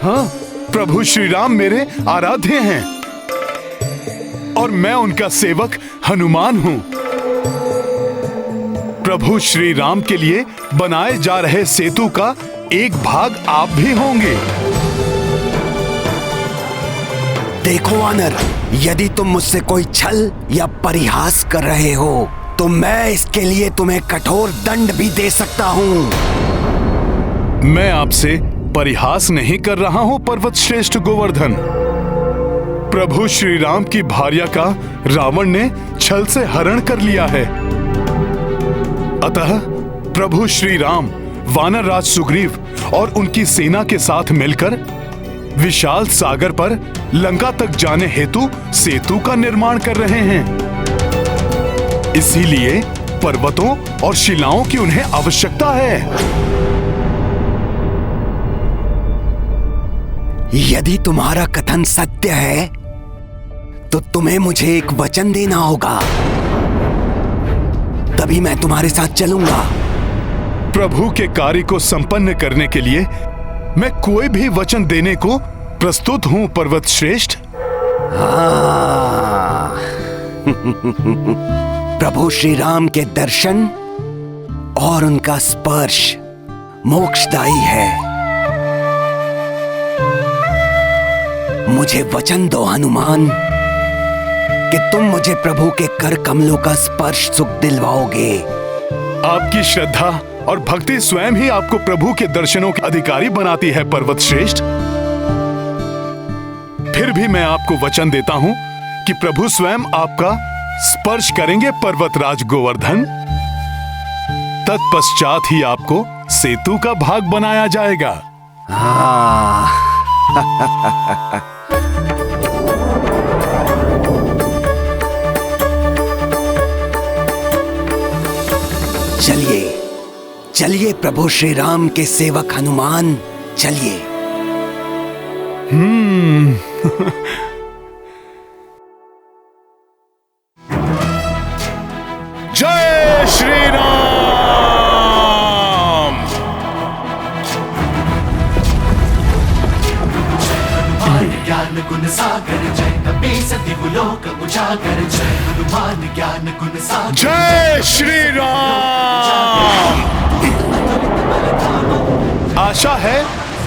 हाँ, प्रभु श्री राम मेरे आराध्य हैं और मैं उनका सेवक हनुमान हूं। प्रभु श्री राम के लिए बनाए जा रहे सेतु का एक भाग आप भी होंगे। देखो वानर, यदि तुम मुझसे कोई छल या परिहास कर रहे हो तो मैं इसके लिए तुम्हें कठोर दंड भी दे सकता हूं। मैं आपसे परिहास नहीं कर रहा हूं पर्वत श्रेष्ठ गोवर्धन। प्रभु श्री राम की भार्या का रावण ने छल से हरण कर लिया है, अतः प्रभु श्री राम वानर राज सुग्रीव और उनकी सेना के साथ मिलकर विशाल सागर पर लंका तक जाने हेतु सेतु का निर्माण कर रहे हैं। इसीलिए पर्वतों और शिलाओं की उन्हें आवश्यकता है। यदि तुम्हारा कथन सत्य है तो तुम्हें मुझे एक वचन देना होगा, तभी मैं तुम्हारे साथ चलूंगा। प्रभु के कार्य को संपन्न करने के लिए मैं कोई भी वचन देने को प्रस्तुत हूं पर्वत श्रेष्ठ। प्रभु श्री राम के दर्शन और उनका स्पर्श मोक्षदायी है। मुझे वचन दो हनुमान कि तुम मुझे प्रभु के कर कमलों का स्पर्श सुख दिलवाओगे। आपकी श्रद्धा और भक्ति स्वयं ही आपको प्रभु के दर्शनों के अधिकारी बनाती है पर्वत श्रेष्ठ। फिर भी मैं आपको वचन देता हूं कि प्रभु स्वयं आपका स्पर्श करेंगे पर्वतराज गोवर्धन। तत्पश्चात ही आपको सेतु का भाग बनाया जाएगा। चलिए चलिए प्रभु श्री राम के सेवक हनुमान, चलिए। जय श्री राम। ज्ञान गुण सागर जय कपी सती लोक उजागर, जय हनुमान ज्ञान गुण सागर। जय श्री राम। आशा है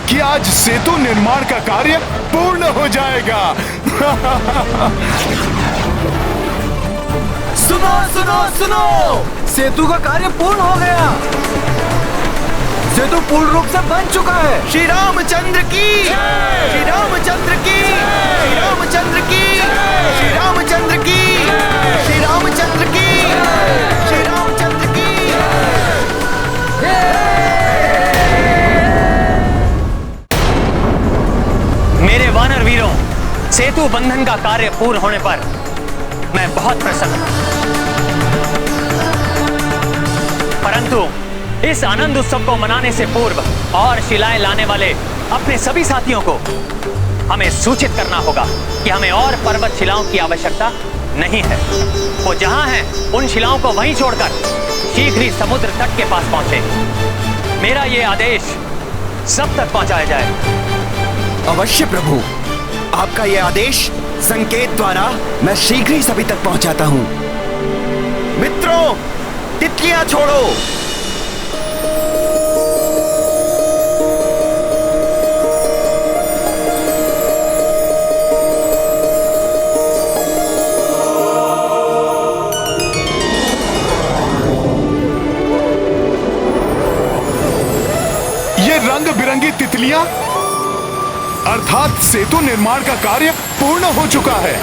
कि आज सेतु निर्माण का कार्य पूर्ण हो जाएगा। सुनो सुनो सुनो, सेतु का कार्य पूर्ण हो गया। सेतु पूर्ण रूप से बन चुका है। श्री रामचंद्र की, श्री रामचंद्र की, श्री रामचंद्र की, श्री रामचंद्र की, श्री रामचंद्र की, श्री रामचंद्र की। मेरे वानर वीरों, सेतु बंधन का कार्य पूर्ण होने पर मैं बहुत प्रसन्न हूं, परंतु इस आनंद उत्सव को मनाने से पूर्व और शिलाएं लाने वाले अपने सभी साथियों को हमें सूचित करना होगा कि हमें और पर्वत शिलाओं की आवश्यकता नहीं है। वो जहां हैं, उन शिलाओं को वहीं छोड़कर शीघ्र ही समुद्र तट के पास पहुंचे। मेरा ये आदेश सब तक पहुंचाया जाए। अवश्य प्रभु, आपका ये आदेश संकेत द्वारा मैं शीघ्र ही सभी तक पहुंचाता हूं। मित्रों, तितलियां छोड़ो। ये रंग बिरंगी तितलियां, अर्थात सेतु निर्माण का कार्य पूर्ण हो चुका है।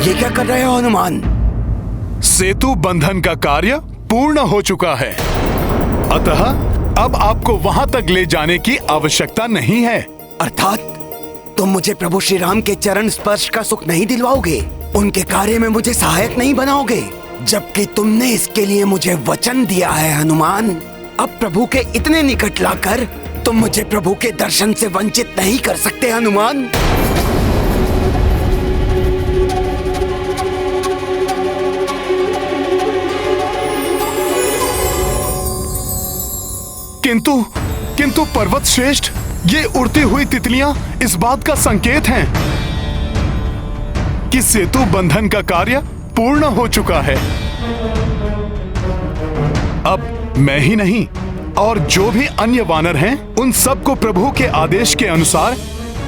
ये क्या कर रहे हो हनुमान? सेतु बंधन का कार्य पूर्ण हो चुका है, अतः अब आपको वहां तक ले जाने की आवश्यकता नहीं है। अर्थात तुम मुझे प्रभु श्री राम के चरण स्पर्श का सुख नहीं दिलवाओगे, उनके कार्य में मुझे सहायक नहीं बनाओगे, जबकि तुमने इसके लिए मुझे वचन दिया है हनुमान। अब प्रभु के इतने निकट लाकर तुम मुझे प्रभु के दर्शन से वंचित नहीं कर सकते हनुमान। किंतु पर्वत श्रेष्ठ, ये उड़ती हुई तितलियां इस बात का संकेत हैं कि सेतु बंधन का कार्य पूर्ण हो चुका है। अब मैं ही नहीं और जो भी अन्य वानर हैं, उन सबको प्रभु के आदेश के अनुसार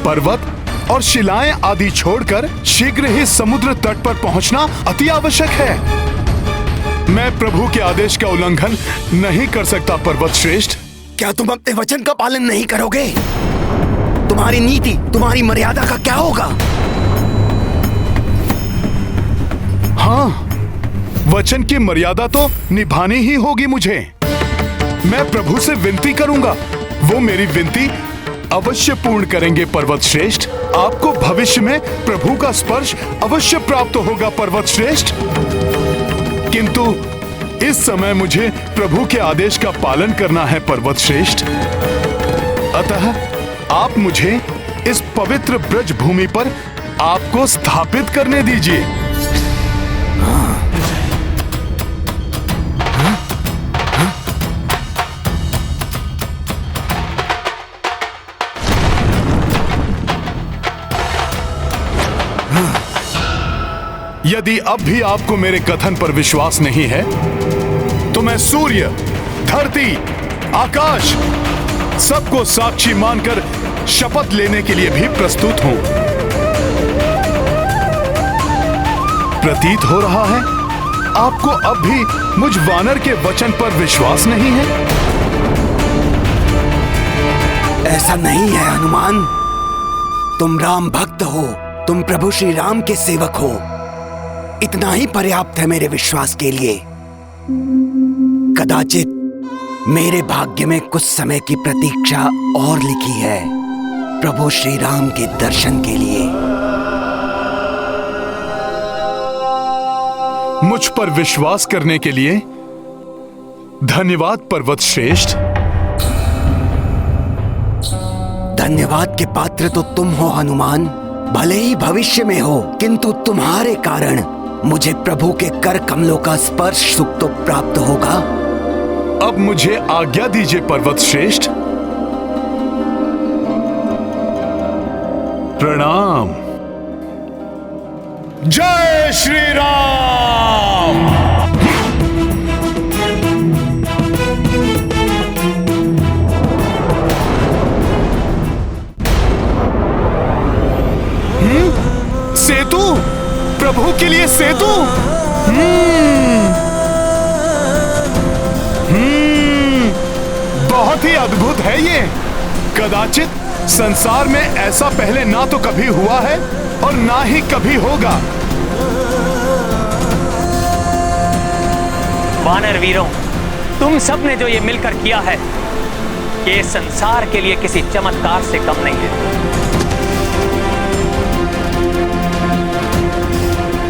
पर्वत और शिलाएं आदि छोड़कर शीघ्र ही समुद्र तट पर पहुंचना अति आवश्यक है। मैं प्रभु के आदेश का उल्लंघन नहीं कर सकता पर्वत श्रेष्ठ। क्या तुम अपने वचन का पालन नहीं करोगे? तुम्हारी नीति, तुम्हारी मर्यादा का क्या होगा? हाँ, वचन की मर्यादा तो निभानी ही होगी मुझे। मैं प्रभु से विनती करूंगा, वो मेरी विनती अवश्य पूर्ण करेंगे पर्वत श्रेष्ठ। आपको भविष्य में प्रभु का स्पर्श अवश्य प्राप्त होगा पर्वत श्रेष्ठ। किंतु इस समय मुझे प्रभु के आदेश का पालन करना है पर्वत श्रेष्ठ। अतः आप मुझे इस पवित्र ब्रज भूमि पर आपको स्थापित करने दीजिए। यदि अब भी आपको मेरे कथन पर विश्वास नहीं है, तो मैं सूर्य, धरती, आकाश सबको साक्षी मानकर शपथ लेने के लिए भी प्रस्तुत हूं। प्रतीत हो रहा है आपको अब भी मुझ वानर के वचन पर विश्वास नहीं है। ऐसा नहीं है हनुमान, तुम राम भक्त हो, तुम प्रभु श्री राम के सेवक हो, इतना ही पर्याप्त है मेरे विश्वास के लिए। कदाचित मेरे भाग्य में कुछ समय की प्रतीक्षा और लिखी है प्रभु श्री राम के दर्शन के लिए। मुझ पर विश्वास करने के लिए धन्यवाद पर्वत श्रेष्ठ। धन्यवाद के पात्र तो तुम हो हनुमान, भले ही भविष्य में हो, किंतु तुम्हारे कारण मुझे प्रभु के कर कमलों का स्पर्श सुख तो प्राप्त होगा। अब मुझे आज्ञा दीजिए पर्वत श्रेष्ठ। प्रणाम। जय श्री राम। सेतु, प्रभु के लिए सेतु। बहुत ही अद्भुत है ये। कदाचित संसार में ऐसा पहले ना तो कभी हुआ है और ना ही कभी होगा। वानर वीरों, तुम सब ने जो ये मिलकर किया है, ये संसार के लिए किसी चमत्कार से कम नहीं है।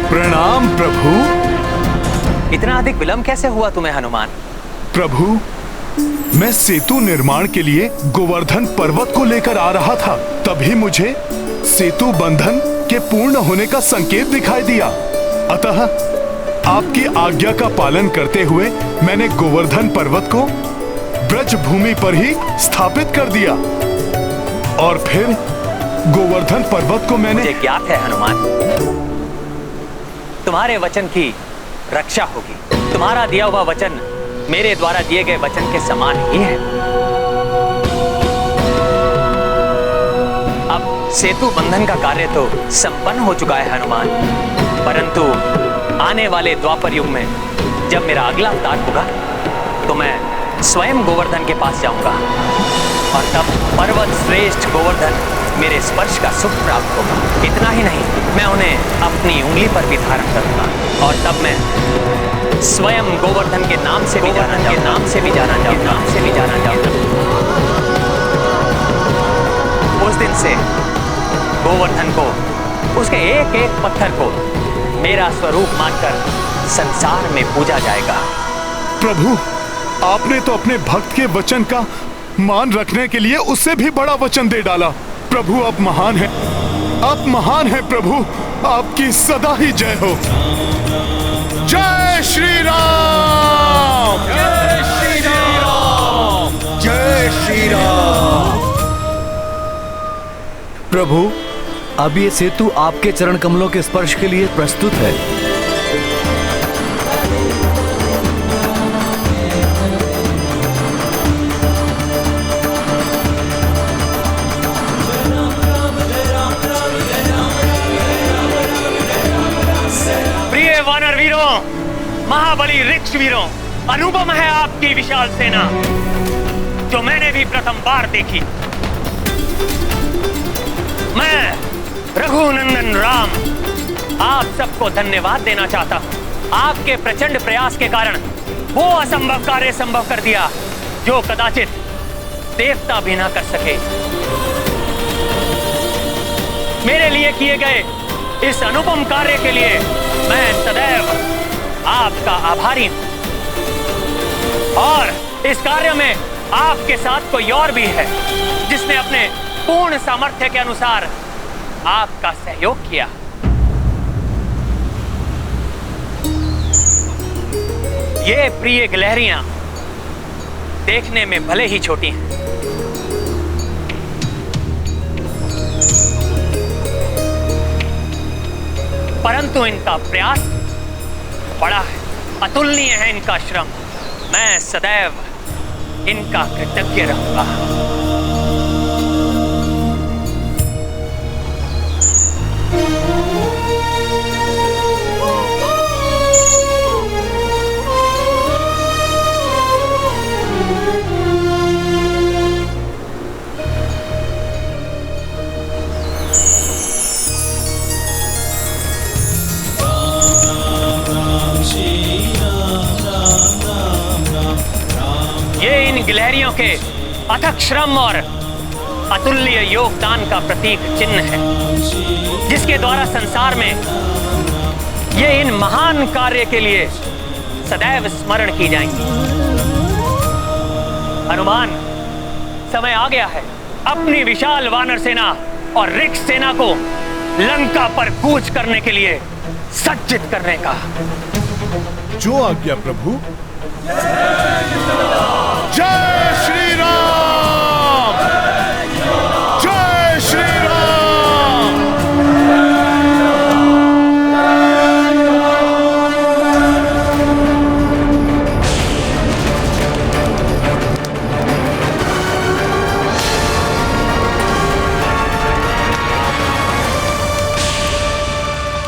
प्रणाम प्रभु। इतना अधिक विलंब कैसे हुआ तुम्हें हनुमान? प्रभु, मैं सेतु निर्माण के लिए गोवर्धन पर्वत को लेकर आ रहा था, तभी मुझे सेतु बंधन के पूर्ण होने का संकेत दिखाई दिया। अतः आपकी आज्ञा का पालन करते हुए मैंने गोवर्धन पर्वत को ब्रज भूमि पर ही स्थापित कर दिया और फिर गोवर्धन पर्वत को मैंने। मुझे ज्ञात है हनुमान, तुम्हारे वचन की रक्षा होगी। तुम्हारा दिया हुआ वचन मेरे द्वारा दिए गए वचन के समान ही है। अब सेतु बंधन का कार्य तो संपन्न हो चुका है हनुमान, परंतु आने वाले द्वापर युग में जब मेरा अगला अवतार होगा तो मैं स्वयं गोवर्धन के पास जाऊंगा और तब पर्वत श्रेष्ठ गोवर्धन मेरे स्पर्श का सुख प्राप्त होगा। इतना ही नहीं, मैं उन्हें अपनी उंगली पर भी धारण करूंगा और तब मैं स्वयं गोवर्धन के नाम से भी जाना जाऊंगा। उस दिन से गोवर्धन को, उसके एक एक पत्थर को मेरा स्वरूप मानकर संसार में पूजा जाएगा। प्रभु, आपने तो अपने भक्त के वचन का मान रखने के लिए उससे भी बड़ा वचन दे डाला। प्रभु आप महान हैं, आप महान हैं प्रभु, आपकी सदा ही जय हो। जय श्री राम, जय श्री राम, जय श्री राम। प्रभु, अब ये सेतु आपके चरण कमलों के स्पर्श के लिए प्रस्तुत है। प्रिय वानर वीरों, महाबली ऋक्ष वीरों, अनुपम है आपकी विशाल सेना जो मैंने भी प्रथम बार देखी। मैं रघुनंदन राम आप सबको धन्यवाद देना चाहता हूं। आपके प्रचंड प्रयास के कारण वो असंभव कार्य संभव कर दिया जो कदाचित देवता भी ना कर सके। मेरे लिए किए गए इस अनुपम कार्य के लिए मैं सदैव आपका आभारी हूं और इस कार्य में आपके साथ कोई और भी है जिसने अपने पूर्ण सामर्थ्य के अनुसार आपका सहयोग किया। ये प्रिय गिलहरियां देखने में भले ही छोटी हैं, परंतु इनका प्रयास बड़ा है, अतुलनीय है इनका श्रम। मैं सदैव इनका कृतज्ञ रहूंगा। ये इन गिलहरियों के अथक श्रम और अतुल्य योगदान का प्रतीक चिन्ह है जिसके द्वारा संसार में ये इन महान कार्य के लिए सदैव स्मरण की जाएंगी। हनुमान, समय आ गया है अपनी विशाल वानर सेना और ऋक्ष सेना को लंका पर कूच करने के लिए सज्जित करने का। जो आज्ञा प्रभु। जय